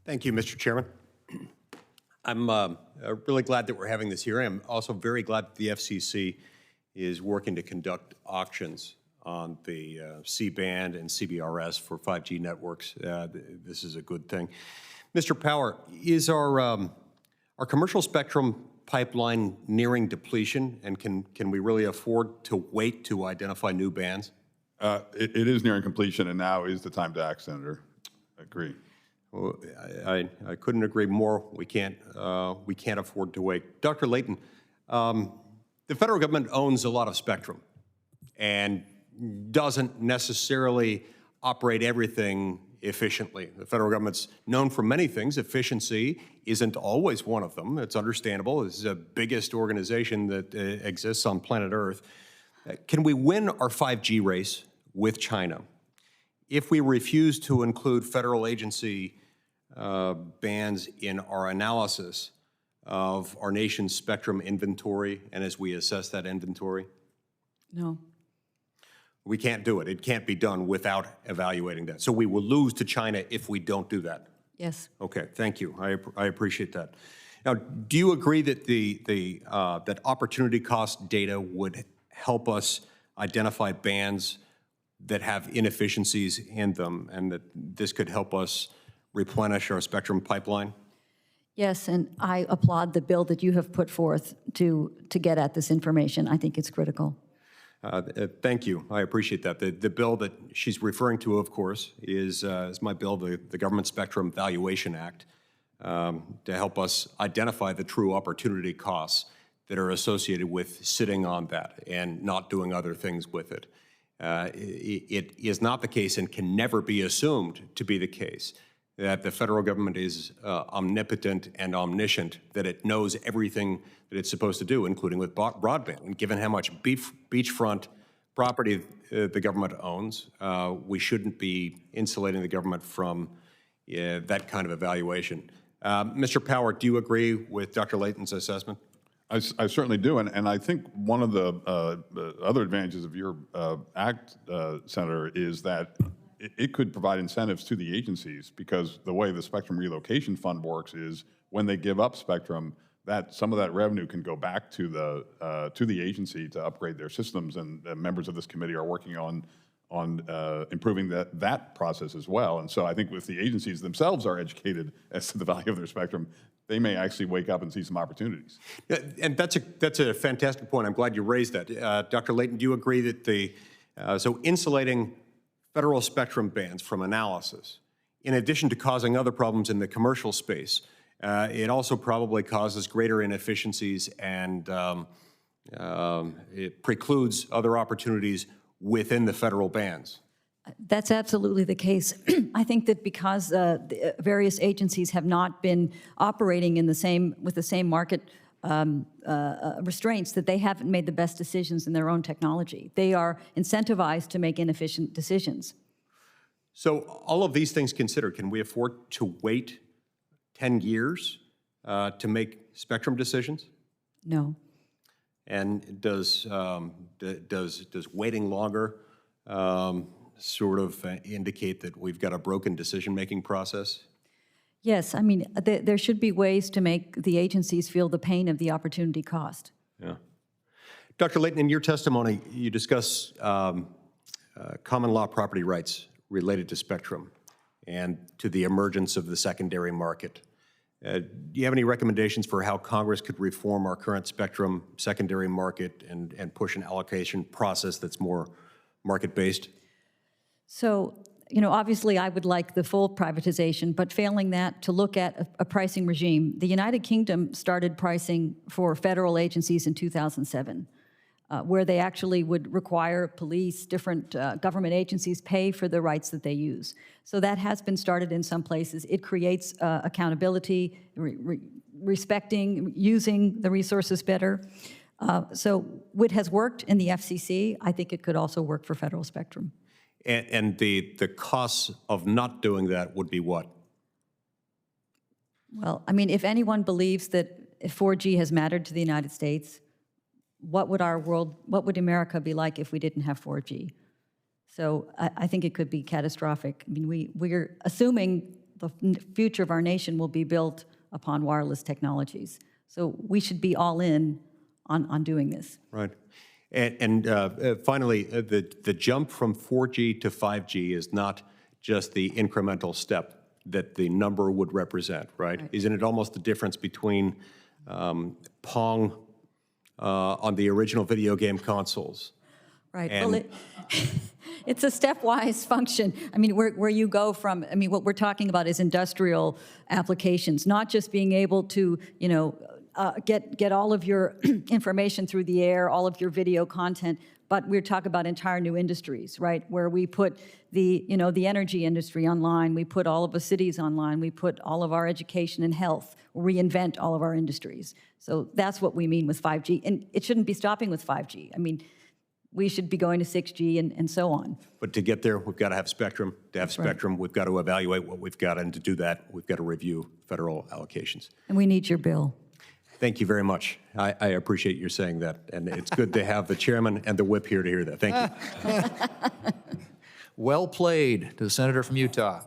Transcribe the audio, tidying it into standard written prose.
Thank you, Mr. Chairman. I'm really glad that we're having this hearing. I'm also very glad that the FCC is working to conduct auctions on the C-band and CBRS for 5G networks. This is a good thing. Mr. Power, is our commercial spectrum pipeline nearing depletion, and can we really afford to wait to identify new bands? It is nearing completion, and now is the time to act, Senator. I agree. Well, I couldn't agree more. We can't afford to wait. Dr. Layton, the federal government owns a lot of spectrum and doesn't necessarily operate everything efficiently. The federal government's known for many things. Efficiency isn't always one of them. It's understandable. This is the biggest organization that exists on planet Earth. Can we win our 5G race with China if we refuse to include federal agency bands in our analysis of our nation's spectrum inventory and as we assess that inventory? No. We can't do it. It can't be done without evaluating that. So we will lose to China if we don't do that. Yes. Okay, thank you. I appreciate that. Now, do you agree that that opportunity cost data would help us identify bands that have inefficiencies in them, and that this could help us replenish our spectrum pipeline? Yes, and I applaud the bill that you have put forth to get at this information. I think it's critical. Thank you. I appreciate that. The bill that she's referring to, of course, is my bill, the Government Spectrum Valuation Act, to help us identify the true opportunity costs that are associated with sitting on that and not doing other things with it. It is not the case and can never be assumed to be the case that the federal government is omnipotent and omniscient, that it knows everything that it's supposed to do, including with broadband. And given how much beachfront property the government owns, we shouldn't be insulating the government from that kind of evaluation. Mr. Power, do you agree with Dr. Layton's assessment? I certainly do, and I think one of the other advantages of your act, Senator, is that it could provide incentives to the agencies, because the way the Spectrum Relocation Fund works is when they give up spectrum, that some of that revenue can go back to the agency to upgrade their systems, and members of this committee are working on improving that process as well. And so I think if the agencies themselves are educated as to the value of their spectrum, they may actually wake up and see some opportunities. Yeah, and that's a fantastic point. I'm glad you raised that. Dr. Layton, do you agree that so insulating federal spectrum bands from analysis, in addition to causing other problems in the commercial space, it also probably causes greater inefficiencies and it precludes other opportunities within the federal bands? That's absolutely the case. I think that because the various agencies have not been operating with the same market restraints, that they haven't made the best decisions in their own technology. They are incentivized to make inefficient decisions. So all of these things considered, can we afford to wait 10 years to make spectrum decisions? No. And does waiting longer sort of indicate that we've got a broken decision-making process? Yes, I mean, there should be ways to make the agencies feel the pain of the opportunity cost. Yeah. Dr. Layton, in your testimony, you discuss common law property rights related to spectrum and to the emergence of the secondary market. Do you have any recommendations for how Congress could reform our current spectrum secondary market and push an allocation process that's more market-based? So, you know, obviously I would like the full privatization, but failing that, to look at a pricing regime. The United Kingdom started pricing for federal agencies in 2007, where they actually would require police, different government agencies pay for the rights that they use. So that has been started in some places. It creates accountability, respecting, using the resources better. So what has worked in the FCC, I think it could also work for federal spectrum. And the costs of not doing that would be what? Well, I mean, if anyone believes that if 4G has mattered to the United States, what would America be like if we didn't have 4G? So I think it could be catastrophic. I mean, we're assuming the future of our nation will be built upon wireless technologies. So we should be all in on doing this. Right. And finally, the jump from 4G to 5G is not just the incremental step that the number would represent, right? Isn't it almost the difference between Pong on the original video game consoles? Right. And well, it's a stepwise function. I mean, where you go from, I mean, what we're talking about is industrial applications, not just being able to, you know, get all of your information through the air, all of your video content, but we're talking about entire new industries, right? Where we put the, you know, the energy industry online, we put all of the cities online, we put all of our education and health, reinvent all of our industries. So that's what we mean with 5G. And it shouldn't be stopping with 5G. I mean, we should be going to 6G and so on. But to get there, we've got to have spectrum. To have spectrum, we've got to evaluate what we've got, and to do that, we've got to review federal allocations. And we need your bill. Thank you very much. I appreciate your saying that, and it's good to have the chairman and the whip here to hear that. Thank you. Well played to the senator from Utah.